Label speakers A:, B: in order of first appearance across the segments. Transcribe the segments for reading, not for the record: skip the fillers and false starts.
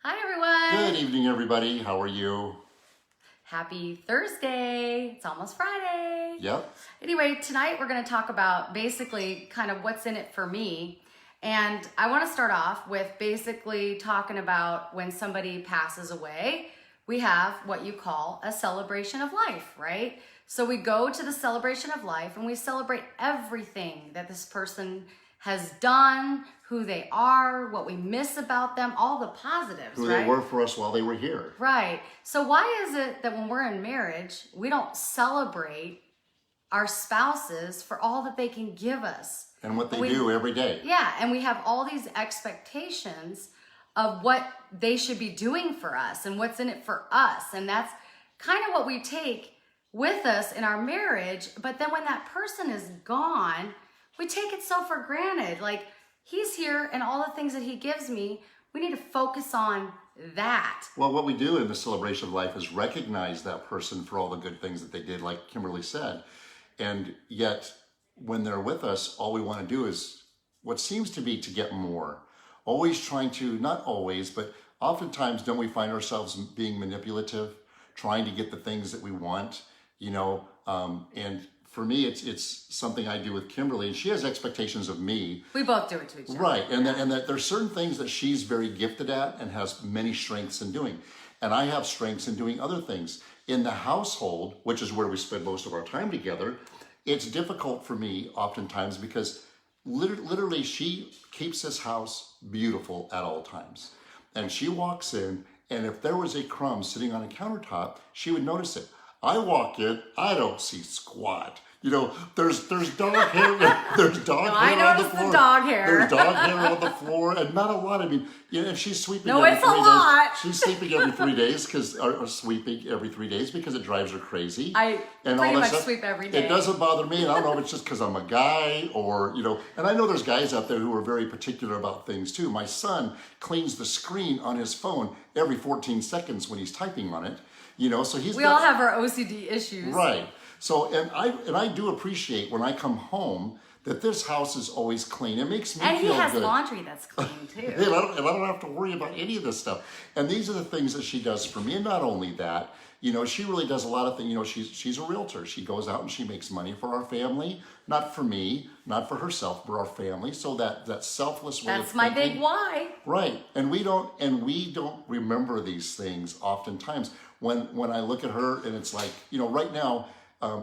A: Hi, everyone.
B: Good evening, everybody. How are you?
A: Happy Thursday. It's almost Friday.
B: Yep.
A: Anyway, tonight we're going to talk about basically kind of what's in it for me. And I want to start off with basically talking about when somebody passes away, we have what you call a celebration of life, right? So we go to the celebration of life and we celebrate everything that this person has done, who they are, what we miss about them, all the positives,
B: Who
A: right?
B: they were for us while they were here.
A: Right. So why is it that when we're in marriage, we don't celebrate our spouses for all that they can give us?
B: And what they do every day.
A: Yeah, and we have all these expectations of what they should be doing for us and what's in it for us. And that's kind of what we take with us in our marriage. But then when that person is gone, we take it so for granted. Like, he's here and all the things that he gives me, we need to focus on that.
B: Well, what we do in the celebration of life is recognize that person for all the good things that they did, like Kimberly said. And yet, when they're with us, all we want to do is what seems to be to get more. Always trying to, not always, but oftentimes don't we find ourselves being manipulative, trying to get the things that we want, and for me, it's something I do with Kimberly, and she has expectations of me.
A: We both do it to each other.
B: Right, and that there's certain things that she's very gifted at and has many strengths in doing. And I have strengths in doing other things. In the household, which is where we spend most of our time together, it's difficult for me oftentimes because literally she keeps this house beautiful at all times. And she walks in, and if there was a crumb sitting on a countertop, she would notice it. I walk in, I don't see squat. There's dog hair. There's dog hair on the floor.
A: The dog hair.
B: There's dog hair on the floor, and not a lot. I mean, if she's sweeping
A: No,
B: every
A: it's a
B: 3 days,
A: lot.
B: she's sleeping every 3 days or sweeping every 3 days because it drives her crazy.
A: I
B: and
A: pretty
B: all that
A: much
B: stuff.
A: sweep every day.
B: It doesn't bother me, and I don't know if it's just because I'm a guy or And I know there's guys out there who are very particular about things too. My son cleans the screen on his phone every 14 seconds when he's typing on it. So he's.
A: We all have our OCD issues.
B: Right. So, and I do appreciate when I come home that this house is always clean. It makes me feel good.
A: And he has laundry that's clean too.
B: And I don't have to worry about any of this stuff. And these are the things that she does for me. And not only that, she really does a lot of things. She's a realtor. She goes out and she makes money for our family, not for me, not for herself, but our family. So that selfless way of
A: That's my
B: thinking.
A: big why.
B: Right. And we don't remember these things oftentimes. When I look at her and it's like, right now,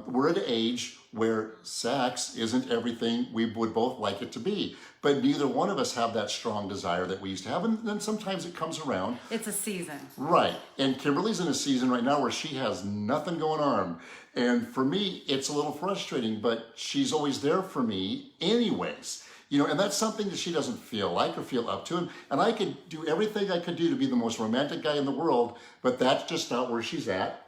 B: we're at an age where sex isn't everything we would both like it to be. But neither one of us have that strong desire that we used to have. And then sometimes it comes around.
A: It's a season.
B: Right. And Kimberly's in a season right now where she has nothing going on. And for me, it's a little frustrating, but she's always there for me anyways. And that's something that she doesn't feel like or feel up to. And I could do everything I could do to be the most romantic guy in the world, but that's just not where she's at.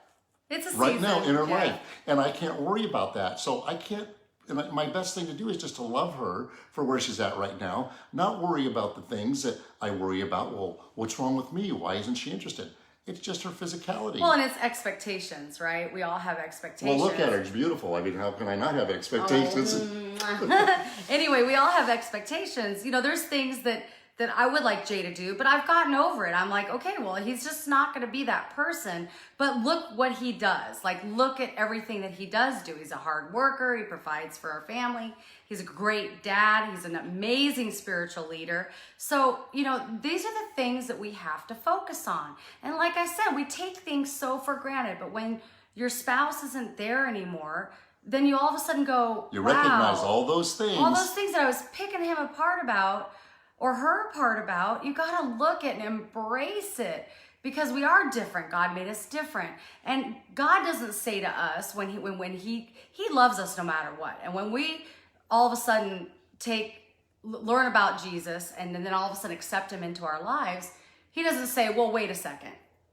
A: It's a
B: right
A: season.
B: now in her life. And I can't worry about that. So I can't, and my best thing to do is just to love her for where she's at right now, not worry about the things that I worry about. Well, what's wrong with me? Why isn't she interested? It's just her physicality.
A: Well, and it's expectations, right? We all have expectations.
B: Well, look at her. It's beautiful. I mean, how can I not have expectations?
A: Anyway, we all have expectations. There's things that I would like Jay to do, but I've gotten over it. I'm like, okay, well, he's just not going to be that person. But look what he does. Like, look at everything that he does do. He's a hard worker. He provides for our family. He's a great dad. He's an amazing spiritual leader. So, these are the things that we have to focus on. And like I said, we take things so for granted. But when your spouse isn't there anymore, then you all of a sudden go,
B: You
A: wow,
B: recognize all those things.
A: all those things that I was picking him apart about or her apart about, you got to look at and embrace it because we are different. God made us different. And God doesn't say to us when he loves us no matter what. And when we all of a sudden learn about Jesus and then all of a sudden accept him into our lives, he doesn't say, well, wait a second.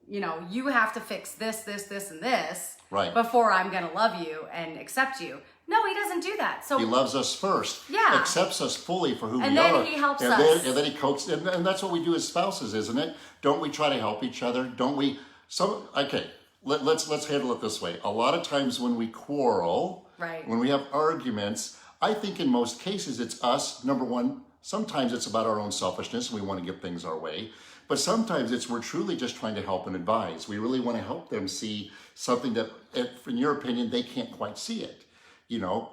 A: You have to fix this, and this before I'm going to love you and accept you. No, he doesn't do that. So
B: he loves us first.
A: Yeah.
B: Accepts us fully for who we are.
A: And then he helps us.
B: And then he coaches. And that's what we do as spouses, isn't it? Don't we try to help each other? Don't we? Let's handle it this way. A lot of times when we quarrel, when we have arguments, I think in most cases it's us, number one, sometimes it's about our own selfishness and we want to get things our way. But sometimes we're truly just trying to help and advise. We really want to help them see something that, in your opinion, they can't quite see it.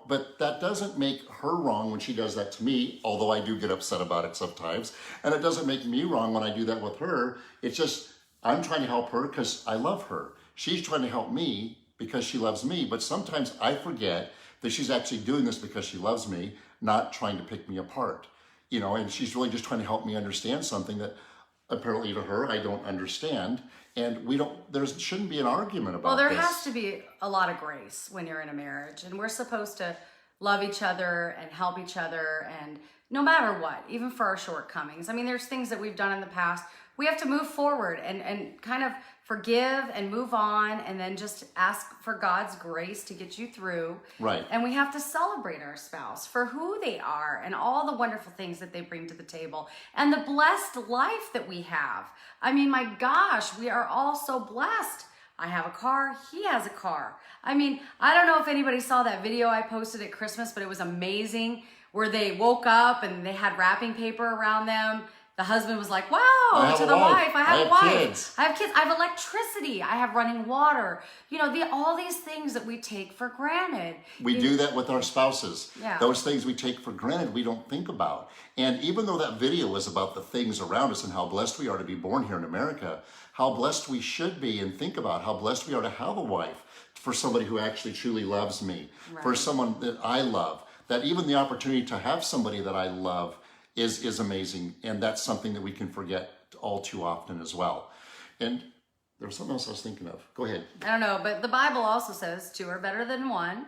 B: But that doesn't make her wrong when she does that to me, although I do get upset about it sometimes. And it doesn't make me wrong when I do that with her. It's just, I'm trying to help her because I love her. She's trying to help me because she loves me. But sometimes I forget that she's actually doing this because she loves me, not trying to pick me apart. And she's really just trying to help me understand something that apparently to her, I don't understand. And there shouldn't be an argument about this.
A: Well, there has to be a lot of grace when you're in a marriage, and we're supposed to love each other and help each other, and no matter what, even for our shortcomings. I mean, there's things that we've done in the past. We have to move forward and kind of forgive and move on, and then just ask for God's grace to get you through.
B: Right.
A: And we have to celebrate our spouse for who they are and all the wonderful things that they bring to the table and the blessed life that we have. I mean, my gosh, we are all so blessed. I have a car. He has a car. I mean, I don't know if anybody saw that video I posted at Christmas, but it was amazing, where they woke up and they had wrapping paper around them. The husband was like, wow, to the wife, I have a wife.
B: Kids.
A: I have kids. I have electricity. I have running water. All these things that we take for granted.
B: We do that with our spouses.
A: Yeah.
B: Those things we take for granted, we don't think about. And even though that video was about the things around us and how blessed we are to be born here in America, how blessed we should be, and think about how blessed we are to have a wife, for somebody who actually truly loves me,
A: right.
B: For someone that I love, that even the opportunity to have somebody that I love is amazing. And that's something that we can forget all too often as well. And there was something else I was thinking of. Go ahead.
A: I don't know, but the Bible also says 2 are better than 1,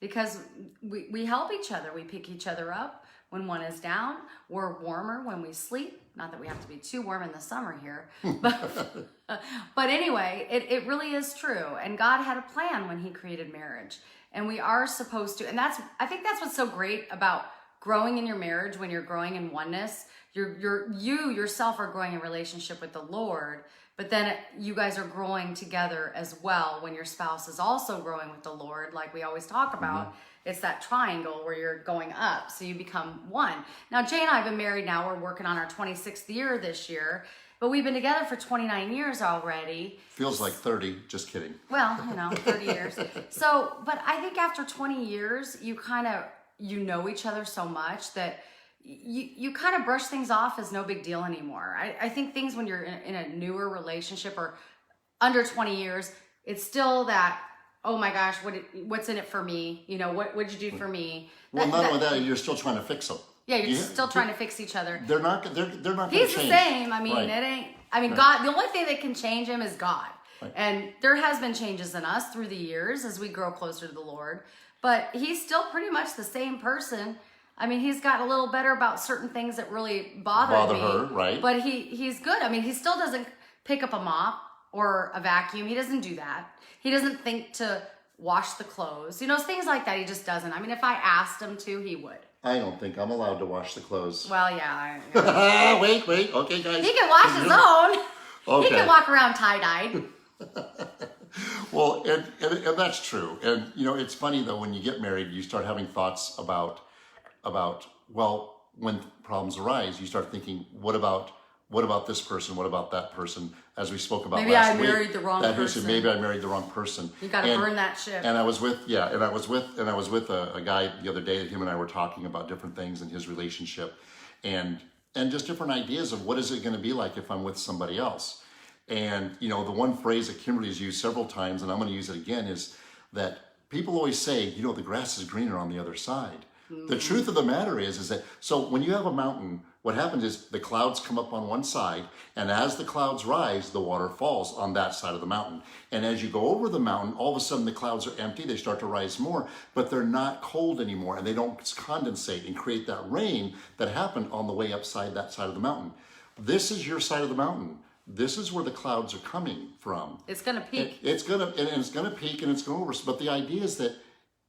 A: because we help each other. We pick each other up when one is down. We're warmer when we sleep. Not that we have to be too warm in the summer here. But anyway, it really is true. And God had a plan when he created marriage. And we are supposed to. And I think that's what's so great about growing in your marriage. When you're growing in oneness, you yourself are growing in relationship with the Lord, but then you guys are growing together as well when your spouse is also growing with the Lord, like we always talk about. It's that triangle where you're going up, so you become one. Now, Jay and I have been married now. We're working on our 26th year this year, but we've been together for 29 years already.
B: Feels like 30, just kidding.
A: Well, 30 years. So, but I think after 20 years, you know each other so much that you kind of brush things off as no big deal anymore. I think things when you're in a newer relationship or under 20 years, it's still that, oh my gosh, what's in it for me? What'd you do for me?
B: Well, not only that, you're still trying to fix them.
A: Yeah, you're still trying to fix each other.
B: They're not going to change.
A: He's the same. I mean,
B: right.
A: It ain't. I mean,
B: right.
A: God. The only thing that can change him is God.
B: Right.
A: And there has been changes in us through the years as we grow closer to the Lord. But he's still pretty much the same person. I mean, he's got a little better about certain things that really bother me.
B: her, right?
A: But he's good. I mean, he still doesn't pick up a mop or a vacuum. He doesn't do that. He doesn't think to wash the clothes. Things like that. He just doesn't. I mean, if I asked him to, he would.
B: I don't think I'm allowed to wash the clothes.
A: Well, yeah.
B: Wait. Okay, guys.
A: He can wash his own.
B: Okay.
A: He can walk around tie-dyed.
B: Well, and that's true. And, it's funny, though, when you get married, you start having thoughts about, well, when problems arise, you start thinking, what about this person? What about that person? As we spoke about
A: maybe
B: last week.
A: Maybe I married the wrong person.
B: Maybe I married the wrong person.
A: You got to burn that ship.
B: And I was with a guy the other day that him and I were talking about different things in his relationship, and just different ideas of what is it going to be like if I'm with somebody else. And, the one phrase that Kimberly has used several times, and I'm going to use it again, is that people always say, the grass is greener on the other side. The truth of the matter is that, so when you have a mountain, what happens is the clouds come up on one side, and as the clouds rise, the water falls on that side of the mountain. And as you go over the mountain, all of a sudden the clouds are empty, they start to rise more, but they're not cold anymore, and they don't condensate and create that rain that happened on the way upside that side of the mountain. This is your side of the mountain. This is where the clouds are coming from.
A: It's going to peak.
B: It's going to peak and it's going to over. But the idea is that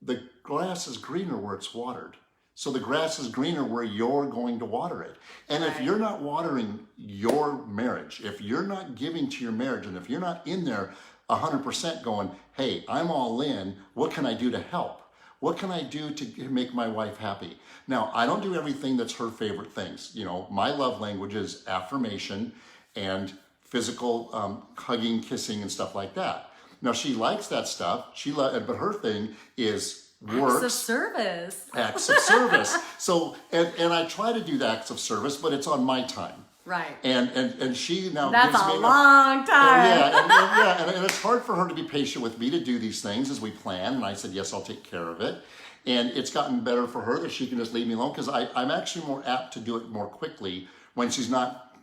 B: the grass is greener where it's watered. So the grass is greener where you're going to water it. And if you're not watering your marriage, if you're not giving to your marriage, and if you're not in there 100% going, hey, I'm all in, what can I do to help? What can I do to make my wife happy? Now, I don't do everything that's her favorite things. My love language is affirmation and physical hugging, kissing, and stuff like that. Now she likes that stuff. But her thing is works.
A: Acts of service.
B: Acts of service. So and I try to do the acts of service, but it's on my time.
A: Right.
B: And she now
A: That's
B: gives
A: a
B: me
A: long time.
B: and it's hard for her to be patient with me to do these things as we plan. And I said, yes, I'll take care of it. And it's gotten better for her that she can just leave me alone, because I'm actually more apt to do it more quickly when she's not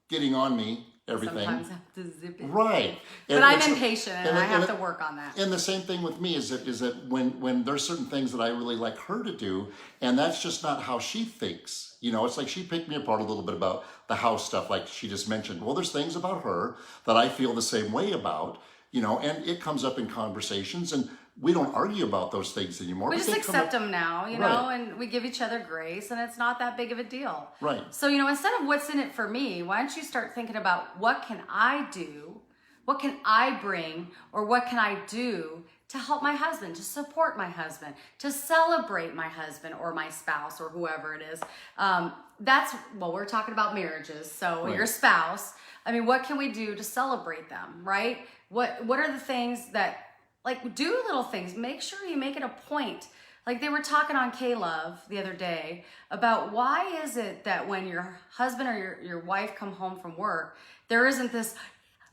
B: getting on me. Everything.
A: Sometimes I have to zip it.
B: Right.
A: But I'm impatient and I have to work on that.
B: And the same thing with me is that when there's certain things that I really like her to do, and that's just not how she thinks. You know, it's like she picked me apart a little bit about the house stuff, like she just mentioned. Well, there's things about her that I feel the same way about, you know, and it comes up in conversations, and we don't argue about those things anymore.
A: We just accept them now, you know, and we give each other grace, and it's not that big of a deal.
B: Right.
A: So, you know, instead of what's in it for me, why don't you start thinking about what can I do, what can I bring, or what can I do to help my husband, to support my husband, to celebrate my husband or my spouse or whoever it is. We're talking about marriages. So your spouse, I mean, what can we do to celebrate them, right? What are the things that, like, do little things. Make sure you make it a point. Like they were talking on K-Love the other day about why is it that when your husband or your wife come home from work, there isn't this,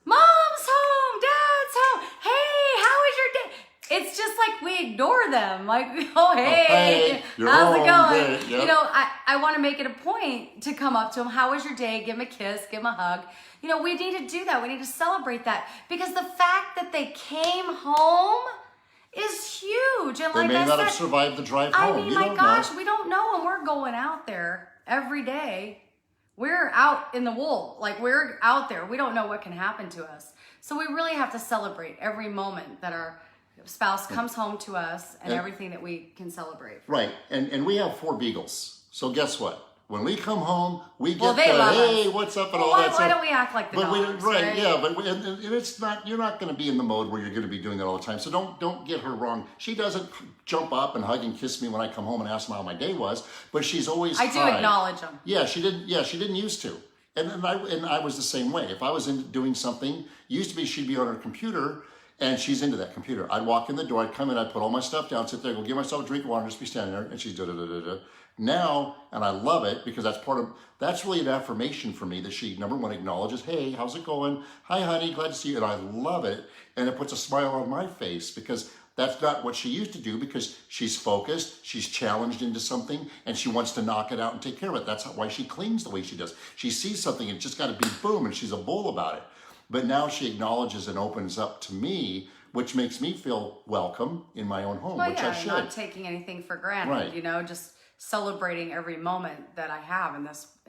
A: mom's home, dad's home, hey, how was your day? It's just like we ignore them. Like, oh, hey, how's it going? Yep. You know, I want to make it a point to come up to them. How was your day? Give them a kiss, give them a hug. You know, we need to do that. We need to celebrate that, because the fact that they came home is huge. And like
B: they may not have survived the drive home.
A: I mean, my gosh, we don't know when we're going out there every day. We're out in the wool. Like, we're out there. We don't know what can happen to us. So we really have to celebrate every moment that our spouse comes home to us and everything that we can celebrate.
B: Right. And we have 4 beagles. So guess what? When we come home, we get
A: hey,
B: what's up and all that stuff.
A: Why don't we act like the dogs, right?
B: Yeah, but and it's not, you're not going to be in the mode where you're going to be doing that all the time. So don't get her wrong. She doesn't jump up and hug and kiss me when I come home and ask them how my day was, but she's always
A: I do acknowledge them.
B: Yeah, she didn't used to. And I was the same way. If I was doing something, used to be she'd be on her computer, and she's into that computer. I'd walk in the door, I'd come in, I'd put all my stuff down, sit there, go get myself a drink of water, and just be standing there, and she's da-da-da-da-da. Now, and I love it, because that's really an affirmation for me that she, number one, acknowledges, hey, how's it going? Hi, honey, glad to see you. And I love it. And it puts a smile on my face, because that's not what she used to do, because she's focused, she's challenged into something, and she wants to knock it out and take care of it. That's why she cleans the way she does. She sees something and it's just got to be boom, and she's a bull about it. But now she acknowledges and opens up to me, which makes me feel welcome in my own home, which I should.
A: Not taking anything for granted, you know, just celebrating every moment that I have in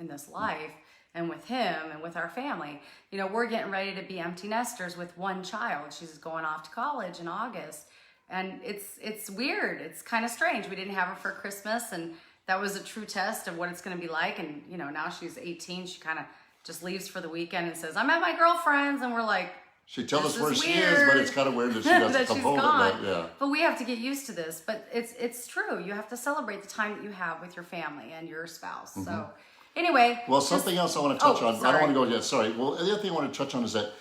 A: this life, and with him and with our family. You know, we're getting ready to be empty nesters with one child. She's going off to college in August, and it's weird. It's kind of strange. We didn't have her for Christmas, and that was a true test of what it's going to be like. And you know, now she's 18. She kind of just leaves for the weekend and says, "I'm at my girlfriend's," and we're like,
B: she tells us where she is, but it's kind of weird that she doesn't come home at night.
A: But we have to get used to this. But it's true. You have to celebrate the time that you have with your family and your spouse. So anyway.
B: Well, something else I want to touch on.
A: Sorry.
B: I don't want to go yet. Sorry. Well, the other thing I want to touch on is that,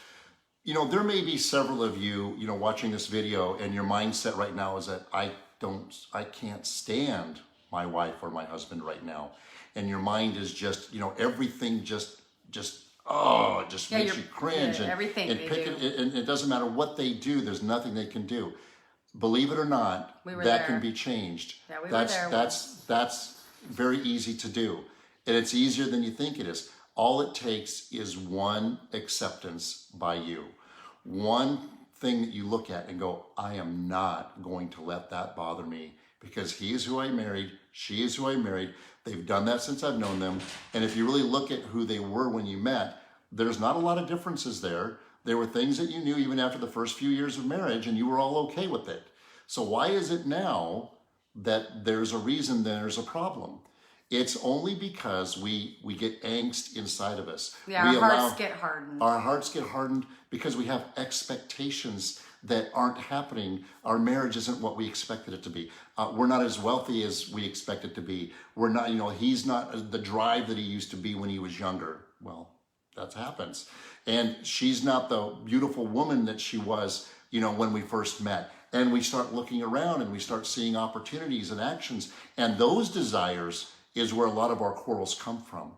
B: you know, there may be several of you, you know, watching this video, and your mindset right now is that I can't stand my wife or my husband right now. And your mind is just, you know, everything just makes you cringe. And
A: everything
B: and it doesn't matter what they do, there's nothing they can do. Believe it or not, can be changed.
A: Yeah, we were there.
B: That's very easy to do. And it's easier than you think it is. All it takes is one acceptance by you. One thing that you look at and go, I am not going to let that bother me, because he is who I married, she is who I married. They've done that since I've known them. And if you really look at who they were when you met, there's not a lot of differences there. There were things that you knew even after the first few years of marriage, and you were all okay with it. So why is it now that there's a reason there's a problem? It's only because we get angst inside of us.
A: Yeah, our hearts get hardened.
B: Our hearts get hardened because we have expectations that aren't happening. Our marriage isn't what we expected it to be. We're not as wealthy as we expect it to be. We're not, you know, he's not the drive that he used to be when he was younger. Well, that happens. And she's not the beautiful woman that she was, when we first met. And we start looking around and we start seeing opportunities and actions. And those desires is where a lot of our quarrels come from.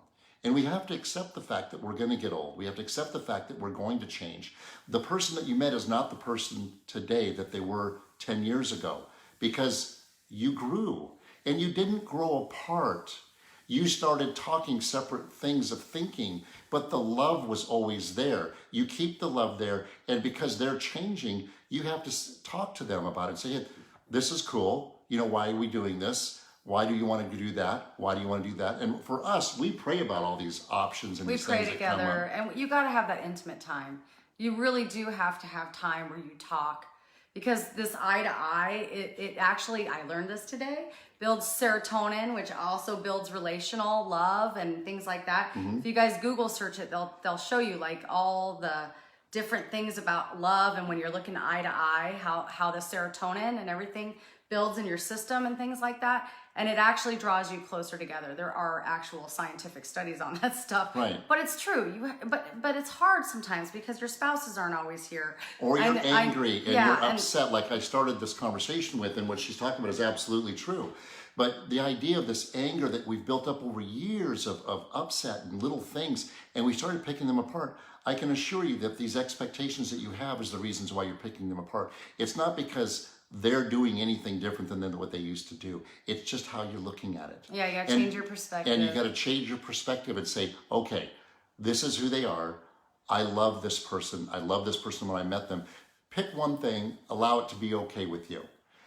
B: And we have to accept the fact that we're going to get old. We have to accept the fact that we're going to change. The person that you met is not the person today that they were 10 years ago, because you grew and you didn't grow apart. You started talking separate things of thinking, but the love was always there. You keep the love there, and because they're changing, you have to talk to them about it. Say, hey, this is cool. Why are we doing this? Why do you want to do that? Why do you want to do that? And for us, we pray about all these options and these things. We pray
A: together, and you got to have that intimate time. You really do have to have time where you talk, because this eye to eye, it actually, I learned this today, builds serotonin, which also builds relational love and things like that. If you guys Google search it, they'll show you like all the different things about love, and when you're looking eye to eye, how the serotonin and everything builds in your system and things like that. And it actually draws you closer together. There are actual scientific studies on that stuff.
B: Right.
A: But it's true. But it's hard sometimes because your spouses aren't always here.
B: Or you're angry and you're upset, like I started this conversation with, and what she's talking about is absolutely true. But the idea of this anger that we've built up over years of upset and little things, and we started picking them apart, I can assure you that these expectations that you have is the reasons why you're picking them apart. It's not because they're doing anything different than what they used to do. It's just how you're looking at it.
A: Yeah, you gotta change your perspective.
B: And you gotta change your perspective and say, okay, this is who they are. I love this person. I love this person when I met them. Pick one thing, allow it to be okay with you.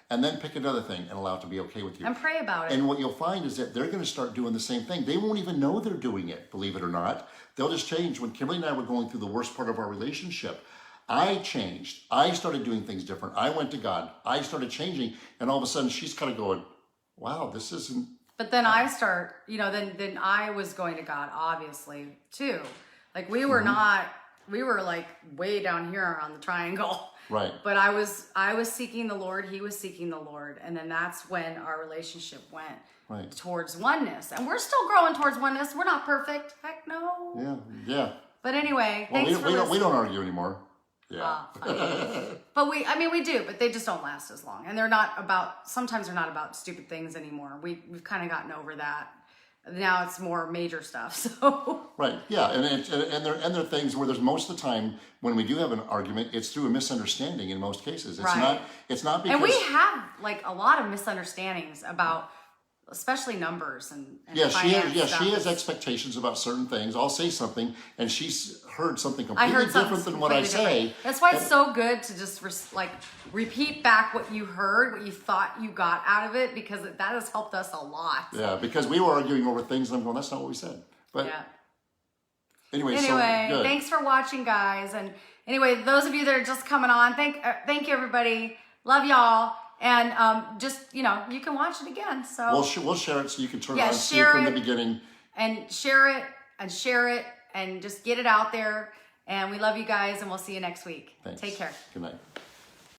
B: And then pick another thing and allow it to be okay with you.
A: And pray about it.
B: And what you'll find is that they're gonna start doing the same thing. They won't even know they're doing it, believe it or not. They'll just change. When Kimberly and I were going through the worst part of our relationship, I changed. I started doing things different. I went to God. I started changing. And all of a sudden she's kind of going, wow, this isn't.
A: But then I start, then I was going to God, obviously, too. Like we were we were like way down here on the triangle.
B: Right.
A: But I was seeking the Lord. He was seeking the Lord. And then that's when our relationship went towards oneness. And we're still growing towards oneness. We're not perfect. Heck no.
B: Yeah.
A: But anyway, thanks for listening.
B: We don't argue anymore. Yeah.
A: But we do, but they just don't last as long. And sometimes they're not about stupid things anymore. We've kind of gotten over that. Now it's more major stuff. So
B: right, yeah, and there are things where there's most of the time when we do have an argument, it's through a misunderstanding in most cases. It's not because.
A: And we have like a lot of misunderstandings about, especially numbers and
B: she has expectations about certain things. I'll say something and she's heard something completely different than what I say.
A: That's why it's so good to just repeat back what you heard, what you thought you got out of it, because that has helped us a lot.
B: Yeah, because we were arguing over things and I'm going, that's not what we said. But anyway, so good.
A: Thanks for watching, guys. And anyway, those of you that are just coming on, thank you, everybody. Love y'all. And you can watch it again. So
B: we'll share it so you can turn it on and see it from the beginning.
A: And share it and just get it out there. And we love you guys, and we'll see you next week.
B: Thanks.
A: Take care.
B: Good night.